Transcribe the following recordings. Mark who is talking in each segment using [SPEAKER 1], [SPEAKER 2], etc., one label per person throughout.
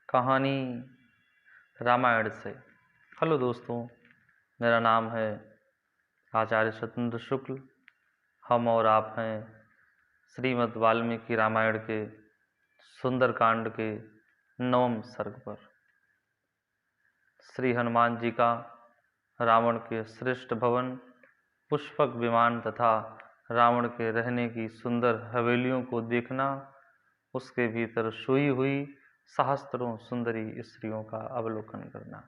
[SPEAKER 1] कहानी रामायण से। हेलो दोस्तों, मेरा नाम है आचार्य स्वतंत्र शुक्ल। हम और आप हैं श्रीमद् वाल्मीकि रामायण के सुंदरकांड के 9वें सर्ग पर। श्री हनुमान जी का रावण के श्रेष्ठ भवन, पुष्पक विमान तथा रावण के रहने की सुंदर हवेलियों को देखना, उसके भीतर सोई हुई सहस्त्रों सुंदरी स्त्रियों का अवलोकन करना।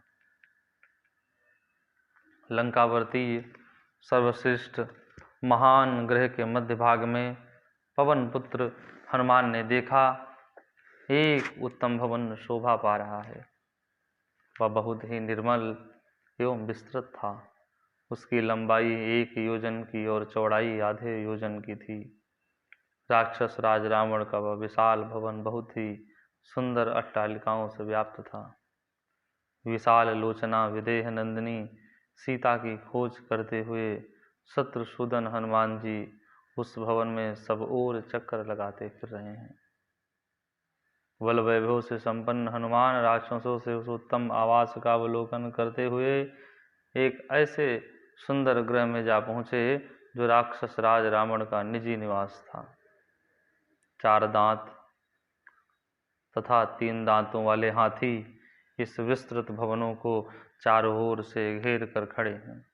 [SPEAKER 1] लंकावर्ती सर्वश्रेष्ठ महान ग्रह के मध्य भाग में पवन पुत्र हनुमान ने देखा, एक उत्तम भवन शोभा पा रहा है। वह बहुत ही निर्मल एवं विस्तृत था। उसकी लंबाई 1 योजन की और चौड़ाई आधे योजन की थी। राक्षस राज रावण का वह विशाल भवन बहुत ही सुंदर अट्टालिकाओं से व्याप्त था। विशाल लोचना विदेह नंदिनी सीता की खोज करते हुए शत्रुसूदन हनुमान जी उस भवन में सब ओर चक्कर लगाते फिर रहे हैं। बल वैभव से संपन्न हनुमान राक्षसों से उस उत्तम आवास का अवलोकन करते हुए एक ऐसे सुंदर गृह में जा पहुंचे जो राक्षस राज रावण का निजी निवास था। 4 दांत तथा 3 दांतों वाले हाथी इस विस्तृत भवनों को चारों ओर से घेर कर खड़े हैं।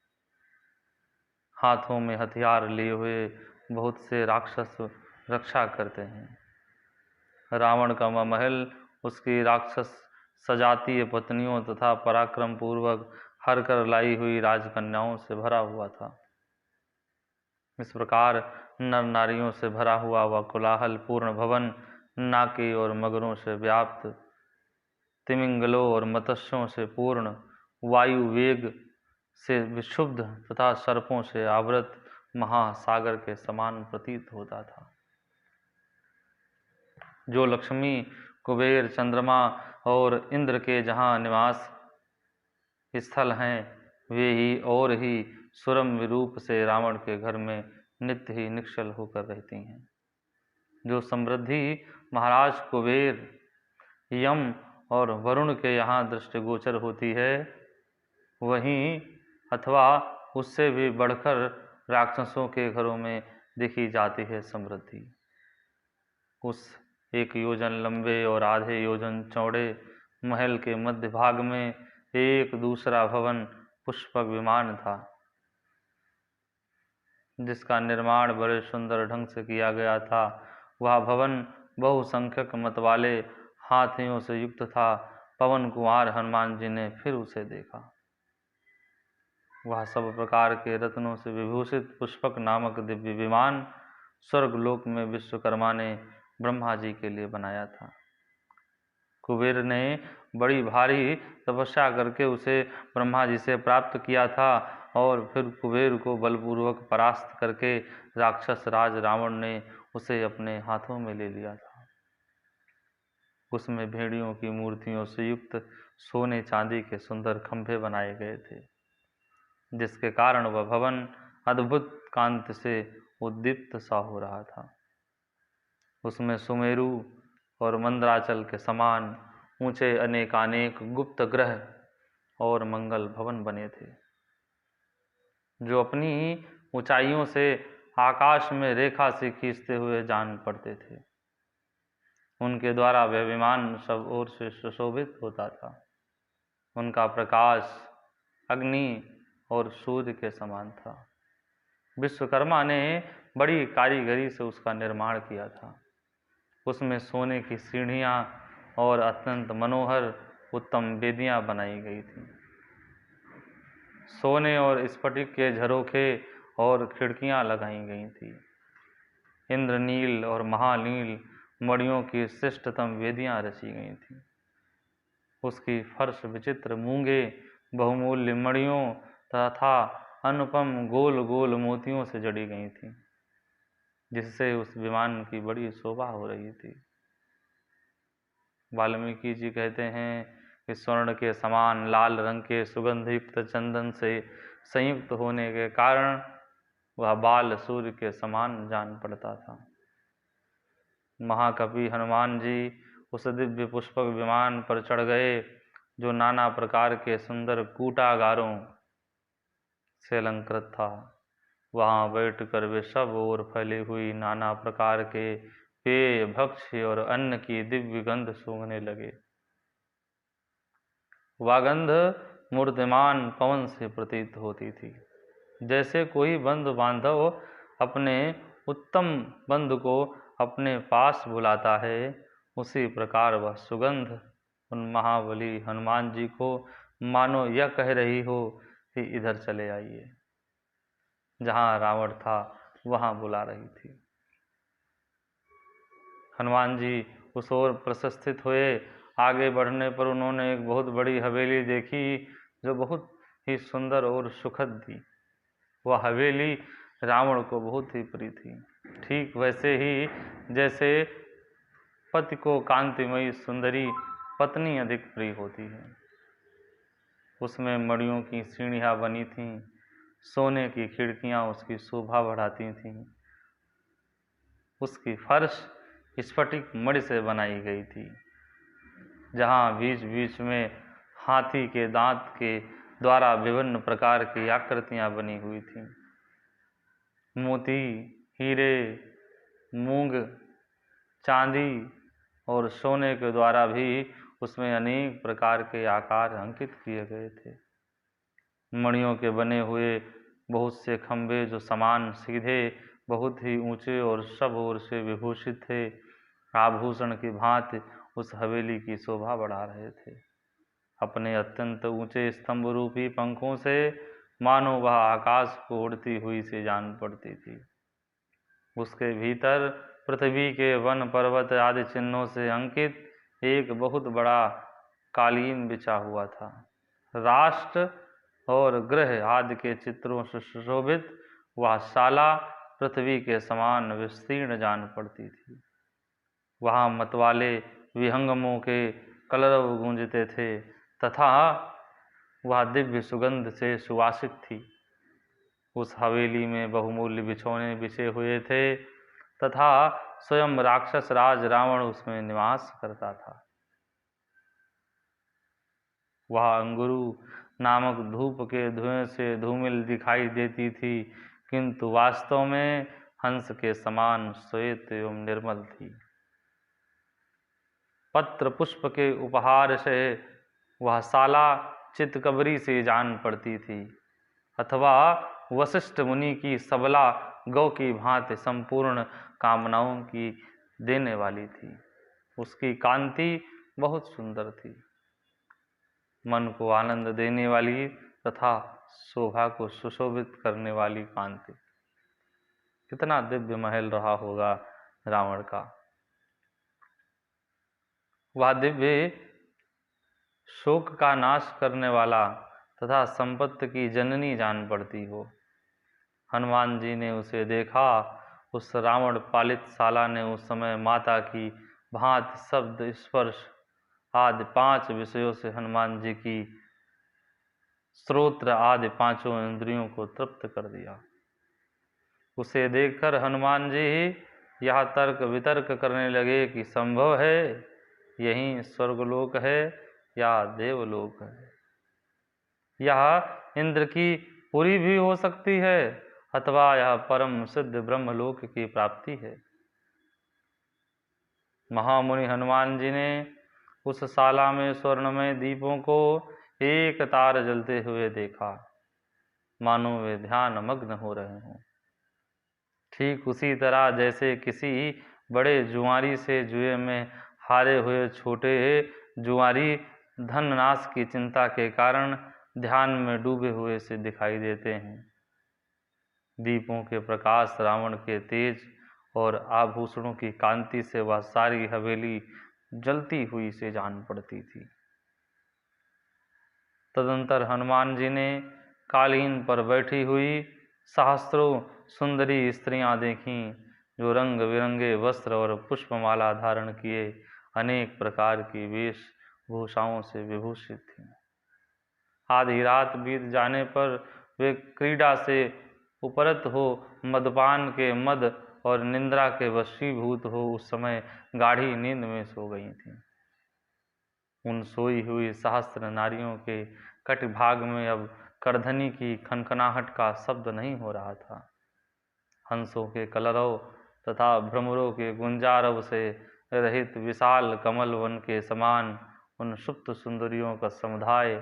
[SPEAKER 1] हाथों में हथियार लिए हुए बहुत से राक्षस रक्षा करते हैं। रावण का वह महल उसकी राक्षस सजातीय पत्नियों तथा पराक्रम पूर्वक हर कर लाई हुई राजकन्याओं से भरा हुआ था। इस प्रकार नर नारियों से भरा हुआ वह कोलाहल पूर्ण भवन नाके और मगरों से व्याप्त, तिमिंगलों और मत्स्यों से पूर्ण, वायु वेग से विक्षुब्ध तथा सर्पों से आवृत महासागर के समान प्रतीत होता था। जो लक्ष्मी, कुबेर, चंद्रमा और इंद्र के जहाँ निवास स्थल हैं, वे ही और ही सुरम्य रूप से रावण के घर में नित्य ही निश्चल होकर रहती हैं। जो समृद्धि महाराज कुबेर, यम और वरुण के यहाँ दृष्टिगोचर होती है, वहीं अथवा उससे भी बढ़कर राक्षसों के घरों में देखी जाती है समृद्धि। उस 1 योजन लंबे और आधे योजन चौड़े महल के मध्य भाग में एक दूसरा भवन पुष्पक विमान था, जिसका निर्माण बड़े सुंदर ढंग से किया गया था। वह भवन बहुसंख्यक मतवाले हाथियों से युक्त था। पवन कुमार हनुमान जी ने फिर उसे देखा। वह सब प्रकार के रत्नों से विभूषित पुष्पक नामक दिव्य विमान स्वर्गलोक में विश्वकर्मा ने ब्रह्मा जी के लिए बनाया था। कुबेर ने बड़ी भारी तपस्या करके उसे ब्रह्मा जी से प्राप्त किया था और फिर कुबेर को बलपूर्वक परास्त करके राक्षस राज रावण ने उसे अपने हाथों में ले लिया था। उसमें भेड़ियों की मूर्तियों से युक्त सोने चांदी के सुंदर खंभे बनाए गए थे, जिसके कारण वह भवन अद्भुत कांति से उद्दीप्त सा हो रहा था। उसमें सुमेरु और मंदराचल के समान ऊंचे अनेकानेक गुप्त ग्रह और मंगल भवन बने थे, जो अपनी ऊंचाइयों से आकाश में रेखा से खींचते हुए जान पड़ते थे। उनके द्वारा वह विमान सब ओर से सुशोभित होता था। उनका प्रकाश अग्नि और सूर्य के समान था। विश्वकर्मा ने बड़ी कारीगरी से उसका निर्माण किया था। उसमें सोने की सीढ़ियाँ और अत्यंत मनोहर उत्तम वेदियाँ बनाई गई थीं। सोने और स्फटिक के झरोखे और खिड़कियाँ लगाई गई थीं। इंद्रनील और महानील मणियों की श्रेष्ठतम वेदियाँ रची गई थीं। उसकी फर्श विचित्र मूंगे बहुमूल्य मणियों तथा अनुपम गोल गोल मोतियों से जड़ी गई थीं, जिससे उस विमान की बड़ी शोभा हो रही थी। वाल्मीकि जी कहते हैं कि स्वर्ण के समान लाल रंग के सुगंधयुक्त चंदन से संयुक्त होने के कारण वह बाल सूर्य के समान जान पड़ता था। महाकवि हनुमान जी उस दिव्य पुष्पक विमान पर चढ़ गए जो नाना प्रकार के सुंदर कूटागारों से अलंकृत था। वहां बैठकर वे सब ओर फैली हुई नाना प्रकार के पेय, भक्ष्य और अन्न की दिव्य गंध सूंघने लगे। वह गंध मूर्तिमान पवन से प्रतीत होती थी। जैसे कोई बंधु बांधव अपने उत्तम बंधु को अपने पास बुलाता है, उसी प्रकार वह सुगंध उन महाबली हनुमान जी को मानो यह कह रही हो कि इधर चले आइए। जहाँ रावण था वहाँ बुला रही थी। हनुमान जी उस ओर प्रशस्तित हुए। आगे बढ़ने पर उन्होंने एक बहुत बड़ी हवेली देखी जो बहुत ही सुंदर और सुखद थी। वह हवेली रावण को बहुत ही प्रिय थी, ठीक वैसे ही जैसे पति को कांतिमयी सुंदरी पत्नी अधिक प्रिय होती है। उसमें मणियों की सीढ़ियाँ बनी थीं, सोने की खिड़कियाँ उसकी शोभा बढ़ाती थीं। उसकी फर्श स्फटिक मणि से बनाई गई थी, जहाँ बीच बीच में हाथी के दांत के द्वारा विभिन्न प्रकार की आकृतियाँ बनी हुई थीं। मोती, हीरे, मूंग, चांदी और सोने के द्वारा भी उसमें अनेक प्रकार के आकार अंकित किए गए थे। मणियों के बने हुए बहुत से खंभे जो समान सीधे बहुत ही ऊंचे और सब ओर से विभूषित थे, आभूषण की भांति उस हवेली की शोभा बढ़ा रहे थे। अपने अत्यंत ऊंचे स्तंभ रूपी पंखों से मानो वह आकाश को उड़ती हुई से जान पड़ती थी। उसके भीतर पृथ्वी के वन पर्वत आदि चिन्हों से अंकित एक बहुत बड़ा कालीन बिछा हुआ था। राष्ट्र और ग्रह आदि के चित्रों से सुशोभित वह शाला पृथ्वी के समान विस्तीर्ण जान पड़ती थी। वहाँ मतवाले विहंगमों के कलरव गूंजते थे तथा वह दिव्य सुगंध से सुवासित थी। उस हवेली में बहुमूल्य बिछौने बिछे हुए थे तथा स्वयं राक्षस राज रावण उसमें निवास करता था। वह अंगुरु नामक धूप के धुएं से धूमिल दिखाई देती थी, किंतु वास्तव में हंस के समान श्वेत एवं निर्मल थी। पत्र पुष्प के उपहार से वह शाला चितकबरी से जान पड़ती थी, अथवा वशिष्ठ मुनि की सबला गौ की भांति संपूर्ण कामनाओं की देने वाली थी। उसकी कांति बहुत सुंदर थी, मन को आनंद देने वाली तथा शोभा को सुशोभित करने वाली कांति। कितना दिव्य महल रहा होगा रावण का। वह दिव्य शोक का नाश करने वाला तथा संपत्ति की जननी जान पड़ती हो। हनुमान जी ने उसे देखा। उस रावण पालित शाला ने उस समय माता की भांति शब्द, स्पर्श आदि 5 विषयों से हनुमान जी की श्रोत्र आदि 5 इंद्रियों को तृप्त कर दिया। उसे देखकर हनुमान जी यह तर्क वितर्क करने लगे कि संभव है यही स्वर्गलोक है या देवलोक है, यह इंद्र की पुरी भी हो सकती है अथवा यह परम सिद्ध ब्रह्मलोक की प्राप्ति है। महामुनि हनुमान जी ने उस शाला में स्वर्णमय दीपों को एक तार जलते हुए देखा, मानो वे ध्यान मग्न हो रहे हों। ठीक उसी तरह जैसे किसी बड़े जुआरी से जुए में हारे हुए छोटे जुआरी धन नाश की चिंता के कारण ध्यान में डूबे हुए से दिखाई देते हैं। दीपों के प्रकाश, रावण के तेज और आभूषणों की कांति से वह सारी हवेली जलती हुई से जान पड़ती थी। तदंतर हनुमान जी ने कालीन पर बैठी हुई सहस्त्रों सुंदरी स्त्रियां देखीं, जो रंग बिरंगे वस्त्र और पुष्पमाला धारण किए अनेक प्रकार की वेशभूषाओं से विभूषित थीं। आधी रात बीत जाने पर वे क्रीड़ा से उपरत हो, मदपान के मद और निंद्रा के वशीभूत हो उस समय गाढ़ी नींद में सो गई थीं। उन सोई हुई सहस्त्र नारियों के कटिभाग में अब करधनी की खनखनाहट का शब्द नहीं हो रहा था। हंसों के कलरव तथा भ्रमरों के गुंजारव से रहित विशाल कमल वन के समान उन सुप्त सुंदरियों का समुदाय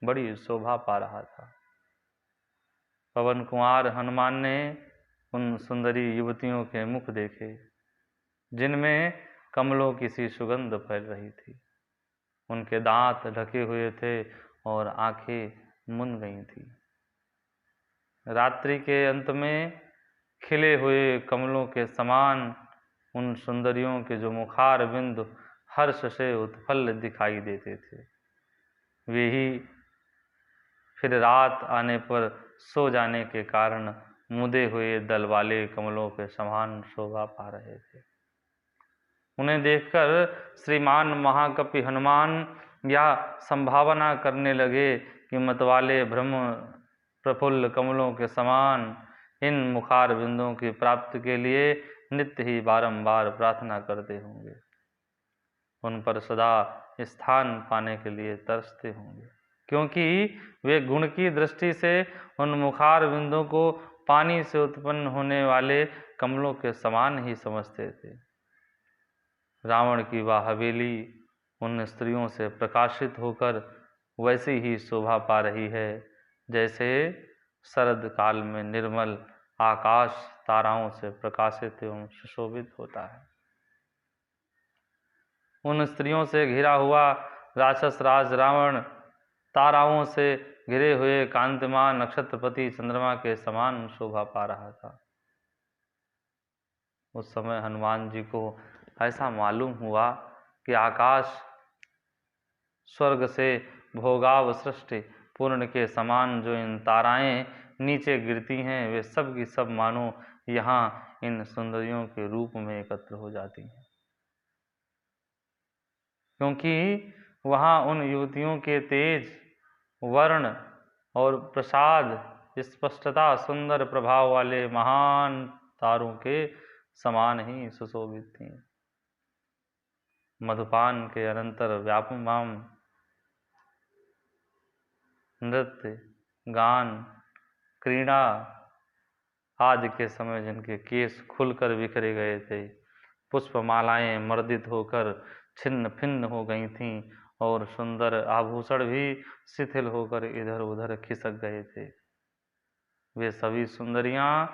[SPEAKER 1] बड़ी शोभा पा रहा था। पवन कुमार हनुमान ने उन सुंदरी युवतियों के मुख देखे, जिनमें कमलों की सी सुगंध फैल रही थी। उनके दांत ढके हुए थे और आंखें मुंद गई थी। रात्रि के अंत में खिले हुए कमलों के समान उन सुंदरियों के जो मुखार बिंदु हर्ष से उत्फुल्ल दिखाई देते थे, वे ही फिर रात आने पर सो जाने के कारण मुदे हुए दल वाले कमलों के समान शोभा पा रहे थे। उन्हें देखकर श्रीमान महाकपि हनुमान यह संभावना करने लगे कि मतवाले ब्रह्म प्रफुल्ल कमलों के समान इन मुखार बिंदुओं की प्राप्ति के लिए नित्य ही बारंबार प्रार्थना करते होंगे, उन पर सदा स्थान पाने के लिए तरसते होंगे, क्योंकि वे गुण की दृष्टि से उन मुखार बिंदुओं को पानी से उत्पन्न होने वाले कमलों के समान ही समझते थे। रावण की वह हवेली उन स्त्रियों से प्रकाशित होकर वैसी ही शोभा पा रही है जैसे शरद काल में निर्मल आकाश ताराओं से प्रकाशित एवं सुशोभित होता है। उन स्त्रियों से घिरा हुआ राक्षस राज रावण ताराओं से घिरे हुए कांतिमान नक्षत्रपति चंद्रमा के समान शोभा पा रहा था। उस समय हनुमान जी को ऐसा मालूम हुआ कि आकाश स्वर्ग से भोगाव सृष्टि पूर्ण के समान जो इन ताराएं नीचे गिरती हैं, वे सब की सब मानो यहाँ इन सुंदरियों के रूप में एकत्र हो जाती हैं, क्योंकि वहाँ उन युवतियों के तेज, वर्ण और प्रसाद स्पष्टता सुंदर प्रभाव वाले महान तारों के समान ही सुशोभित थी। मधुपान के अनंतर व्यापमाम नृत्य, गान, क्रीड़ा आदि के समय जिनके केस खुलकर बिखरे गए थे, पुष्पमालाएं मर्दित होकर छिन्न भिन्न हो गई थीं और सुंदर आभूषण भी शिथिल होकर इधर उधर खिसक गए थे, वे सभी सुंदरियां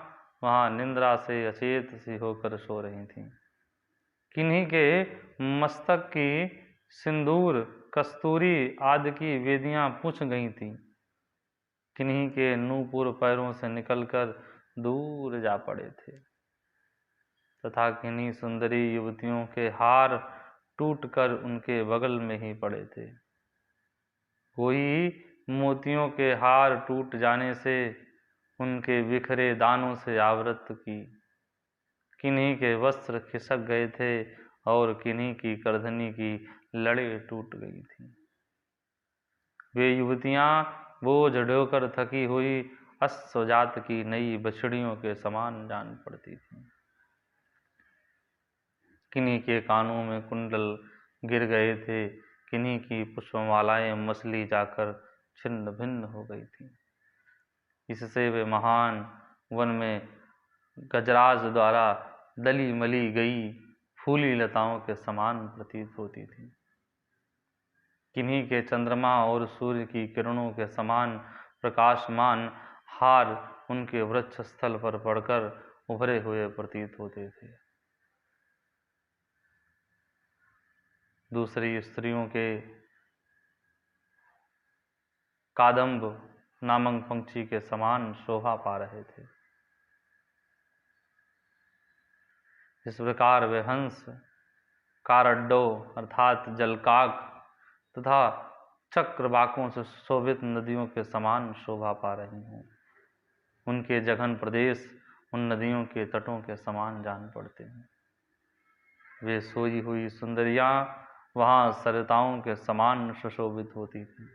[SPEAKER 1] वहां निंद्रा से अचेत सी होकर सो रही थीं। किन्हीं के मस्तक की सिंदूर, कस्तूरी आदि की वेदियां पूछ गई थीं, किन्हीं के नूपुर पैरों से निकलकर दूर जा पड़े थे, तथा किन्हीं सुंदरी युवतियों के हार टूटकर उनके बगल में ही पड़े थे। कोई मोतियों के हार टूट जाने से उनके बिखरे दानों से आवृत की, किन्हीं के वस्त्र खिसक गए थे और किन्हीं की करधनी की लड़ें टूट गई थीं। वे युवतियां बोझ ढोकर थकी हुई अश्वजात की नई बछड़ियों के समान जान पड़ती थीं। किन्हीं के कानों में कुंडल गिर गए थे, किन्हीं की पुष्पमालाएं मसली जाकर छिन्न भिन्न हो गई थीं। इससे वे महान वन में गजराज द्वारा दली मली गई फूली लताओं के समान प्रतीत होती थी। किन्हीं के चंद्रमा और सूर्य की किरणों के समान प्रकाशमान हार उनके वृक्ष स्थल पर पड़कर उभरे हुए प्रतीत होते थे। दूसरी स्त्रियों के कादम्ब नामक पंक्षी के समान शोभा पा रहे थे। इस प्रकार वे हंस, कारड्डो अर्थात जलकाक तथा चक्रवाकों से शोभित नदियों के समान शोभा पा रही हैं। उनके जघन प्रदेश उन नदियों के तटों के समान जान पड़ते हैं। वे सोई हुई सुंदरियां वहां सरिताओं के समान सुशोभित होती थीं।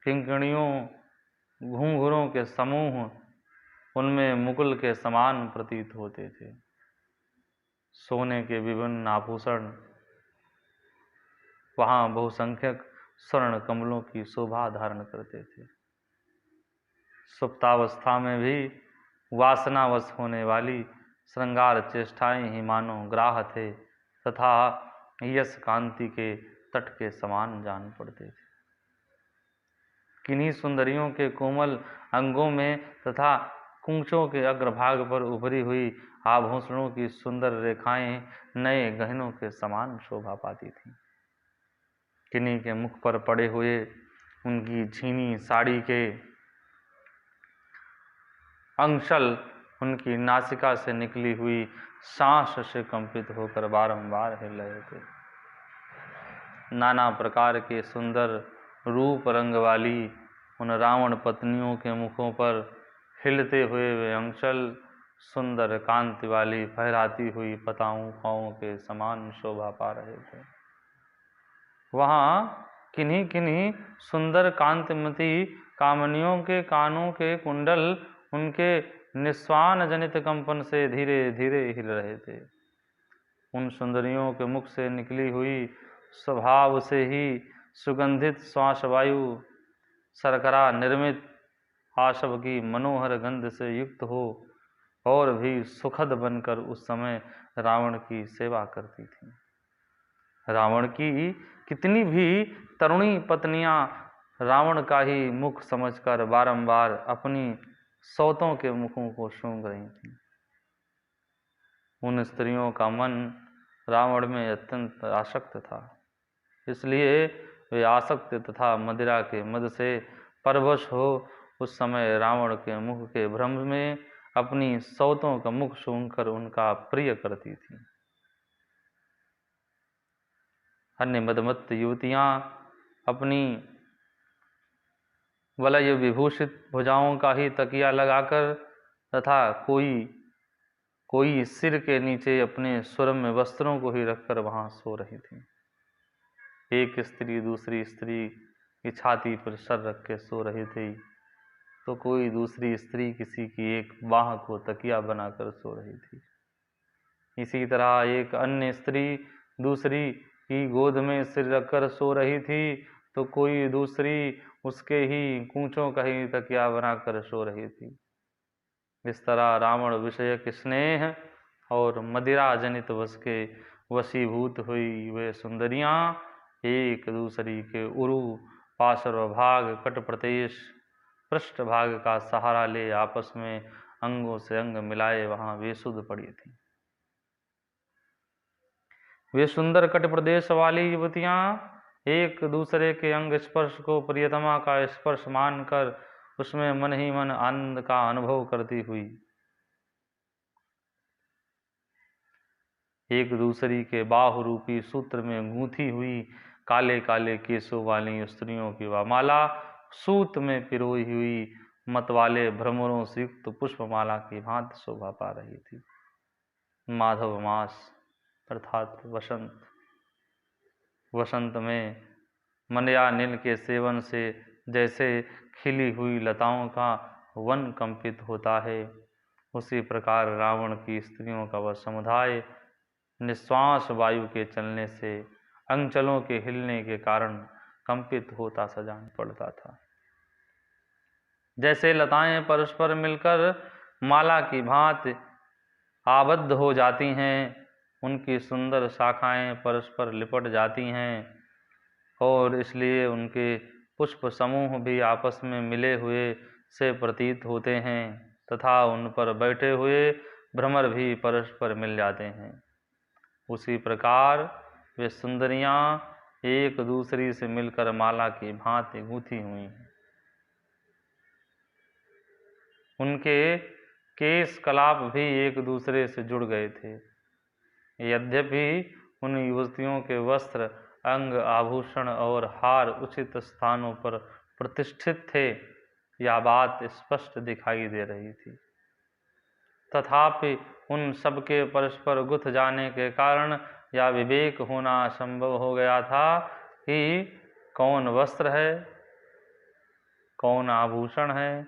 [SPEAKER 1] किंकणियों, घूंघरों के समूह उनमें मुकुल के समान प्रतीत होते थे। सोने के विभिन्न आभूषण वहाँ बहुसंख्यक स्वर्ण कमलों की शोभा धारण करते थे। सुप्तावस्था में भी वासनावश होने वाली श्रृंगार चेष्टाएं ही मानो ग्राह थे तथा यश कांति के तट के समान जान पड़ते थे। किन्हीं सुंदरियों के कोमल अंगों में तथा कूंचों के अग्रभाग पर उभरी हुई आभूषणों की सुंदर रेखाएं नए गहनों के समान शोभा पाती थीं। किन्हीं के मुख पर पड़े हुए उनकी झीनी साड़ी के अंशल उनकी नासिका से निकली हुई सांस से कंपित होकर बारंबार हिल रहे थे। नाना प्रकार के सुंदर रूप रंग वाली उन रावण पत्नियों के मुखों पर हिलते हुए वे अंशल सुंदर कांति वाली फहराती हुई पताकाओं के समान शोभा पा रहे थे। वहाँ किन्हीं किन्हीं सुंदर कांतिमती कामनियों के कानों के कुंडल उनके निस्वान जनित कंपन से धीरे धीरे हिल रहे थे। उन सुंदरियों के मुख से निकली हुई स्वभाव से ही सुगंधित श्वास वायु शर्करा निर्मित आशव की मनोहर गंध से युक्त हो और भी सुखद बनकर उस समय रावण की सेवा करती थी। रावण की कितनी भी तरुणी पत्नियां रावण का ही मुख समझकर बारंबार अपनी सौतों के मुखों को सूंघ रही थीं। उन स्त्रियों का मन रावण में अत्यंत आसक्त था, इसलिए वे आसक्त तथा मदिरा के मद से परवश हो उस समय रावण के मुख के भ्रम में अपनी सौतों का मुख सूंघकर उनका प्रिय करती थी। अन्य मदमत्त युवतियां अपनी वलय विभूषित भुजाओं का ही तकिया लगाकर तथा कोई सिर के नीचे अपने सुरम्य वस्त्रों को ही रखकर वहां सो रही थी। एक स्त्री दूसरी स्त्री की छाती पर सर रख के सो रही थी, तो कोई दूसरी स्त्री किसी की एक बाह को तकिया बनाकर सो रही थी। इसी तरह एक अन्य स्त्री दूसरी की गोद में सिर रखकर सो रही थी, तो कोई दूसरी उसके ही कूंचों का ही तकिया बनाकर सो रही थी। इस तरह रावण विषयक स्नेह और मदिरा जनित वश के वशीभूत हुई वे सुंदरियां एक दूसरी के उरु पार्श्व भाग कट प्रदेश पृष्ठ भाग का सहारा ले आपस में अंगों से अंग मिलाए वहां बेसुध पड़ी थी। वे सुंदर कट प्रदेश वाली युवतियां एक दूसरे के अंग स्पर्श को प्रियतमा का स्पर्श मानकर उसमें मन ही मन आनंद का अनुभव करती हुई एक दूसरी के बाहु रूपी सूत्र में गूंथी हुई काले काले केसों वाली स्त्रियों की वह माला सूत में पिरोई हुई मतवाले भ्रमरों से युक्त पुष्पमाला की भांति शोभा पा रही थी। माधव मास अर्थात वसंत में मनया नील के सेवन से जैसे खिली हुई लताओं का वन कंपित होता है, उसी प्रकार रावण की स्त्रियों का वह समुदाय निश्वास वायु के चलने से अंचलों के हिलने के कारण कंपित होता सा जान पड़ता था। जैसे लताएं परस्पर मिलकर माला की भांति आबद्ध हो जाती हैं, उनकी सुंदर शाखाएं परस्पर लिपट जाती हैं और इसलिए उनके पुष्प समूह भी आपस में मिले हुए से प्रतीत होते हैं तथा उन पर बैठे हुए भ्रमर भी परस्पर मिल जाते हैं। उसी प्रकार वे सुंदरियां एक दूसरी से मिलकर माला की भांति गूंथी हुई हैं। उनके केश कलाप भी एक दूसरे से जुड़ गए थे। यद्यपि उन युवतियों के वस्त्र अंग आभूषण और हार उचित स्थानों पर प्रतिष्ठित थे, यह बात स्पष्ट दिखाई दे रही थी। तथापि उन सबके परस्पर गुथ जाने के कारण यह विवेक होना असंभव हो गया था कि कौन वस्त्र है, कौन आभूषण है,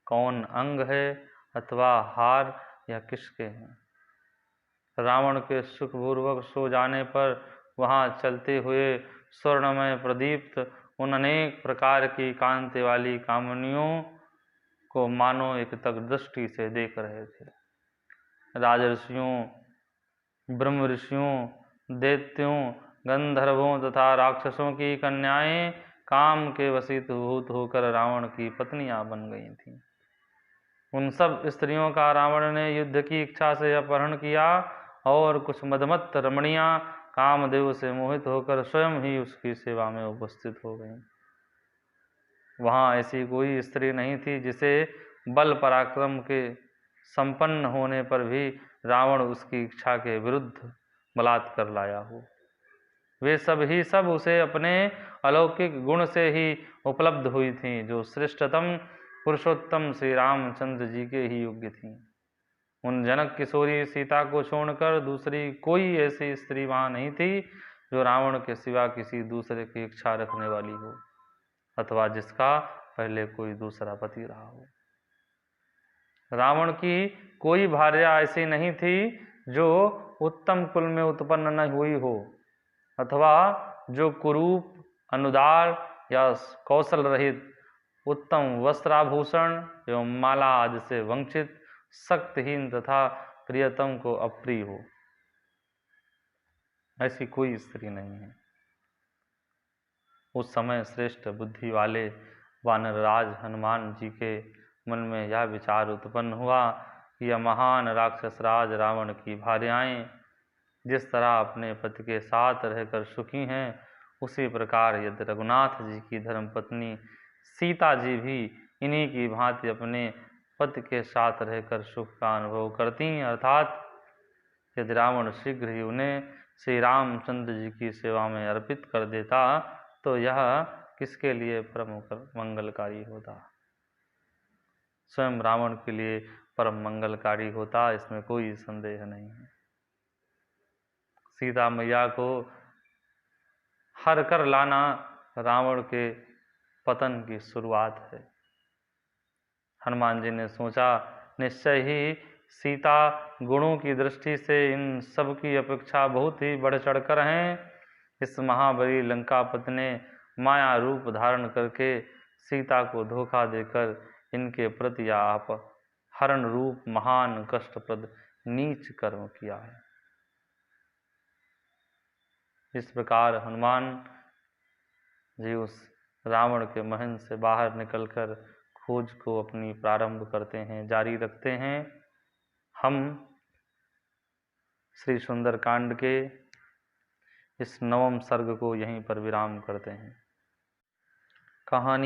[SPEAKER 1] कौन अंग है अथवा हार या किसके हैं। रावण के सुखपूर्वक सो जाने पर वहां चलते हुए स्वर्णमय प्रदीप्त उन अनेक प्रकार की कांति वाली कामनियों को मानो एक तक दृष्टि से देख रहे थे। राजर्षियों, ब्रह्म ऋषियों, दैत्यों, गंधर्वों तथा राक्षसों की कन्याएं काम के वशीभूत होकर रावण की पत्नियां बन गई थीं। उन सब स्त्रियों का रावण ने युद्ध की इच्छा से अपहरण किया और कुछ मदमत्त रमणियां कामदेव से मोहित होकर स्वयं ही उसकी सेवा में उपस्थित हो गईं। वहां ऐसी कोई स्त्री नहीं थी जिसे बल पराक्रम के संपन्न होने पर भी रावण उसकी इच्छा के विरुद्ध बलात् कर लाया हो। वे सब ही सब उसे अपने अलौकिक गुण से ही उपलब्ध हुई थीं, जो श्रेष्ठतम पुरुषोत्तम श्री रामचंद्र जी के ही योग्य थीं। उन जनक किशोरी सीता को छोड़कर दूसरी कोई ऐसी स्त्री वहां नहीं थी जो रावण के सिवा किसी दूसरे की इच्छा रखने वाली हो, अथवा जिसका पहले कोई दूसरा पति रहा हो। रावण की कोई भार्या ऐसी नहीं थी जो उत्तम कुल में उत्पन्न न हुई हो, अथवा जो कुरूप, अनुदार या कौशल रहित, उत्तम वस्त्राभूषण एवं माला आदि से वंचित, शक्तिहीन तथा प्रियतम को अप्रिय हो। ऐसी कोई स्त्री नहीं है। उस समय श्रेष्ठ बुद्धि वाले वानरराज हनुमान जी के मन में यह विचार उत्पन्न हुआ कि यह महान राक्षस राज रावण की भार्याएं जिस तरह अपने पति के साथ रहकर सुखी हैं, उसी प्रकार यदि रघुनाथ जी की धर्मपत्नी सीता जी भी इन्हीं की भांति अपने पति के साथ रहकर सुख का अनुभव करती, अर्थात यदि रावण शीघ्र ही उन्हें श्री रामचंद्र जी की सेवा में अर्पित कर देता तो यह किसके लिए परम मंगलकारी होता? स्वयं रावण के लिए परम मंगलकारी होता, इसमें कोई संदेह नहीं है। सीता मैया को हर कर लाना रावण के पतन की शुरुआत है। हनुमान जी ने सोचा, निश्चय ही सीता गुणों की दृष्टि से इन सब की अपेक्षा बहुत ही बढ़ चढ़कर हैं। इस महाबली लंकापति ने माया रूप धारण करके सीता को धोखा देकर इनके प्रति आप हरण रूप महान कष्टप्रद नीच कर्म किया है। इस प्रकार हनुमान जी उस रावण के महल से बाहर निकलकर खोज को अपनी प्रारंभ करते हैं, जारी रखते हैं। हम श्री सुंदरकांड के इस 9वें सर्ग को यहीं पर विराम करते हैं। कहानी